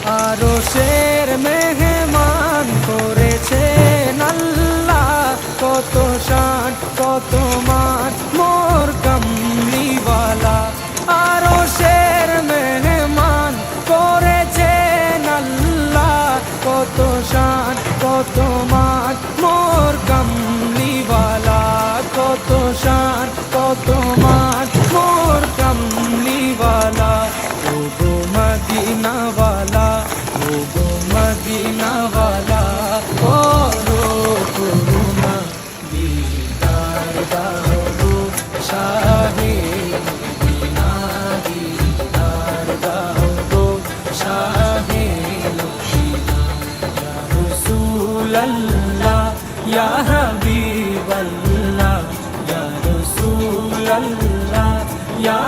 আরশের মেহমান করেছেন আল্লাহ, কত শান কত মান মোর কামলিওয়ালা। আরশের মেহমান করেছেন আল্লাহ, কত শান কত মান মোর কামলিওয়ালা, কত শান কত মান মোর কামলিওয়ালা। ও গো মদিনাওয়ালা, ও গো মদিনাওয়ালা, করো করুণা দিদার দাও গো শাহে মদিনা, দিদার দাও গো শাহে মদিনা। ইয়া রাসূলাল্লাহ ইয়া হাবিবাল্লাহ, ইয়া রাসূলাল্লাহ ইয়া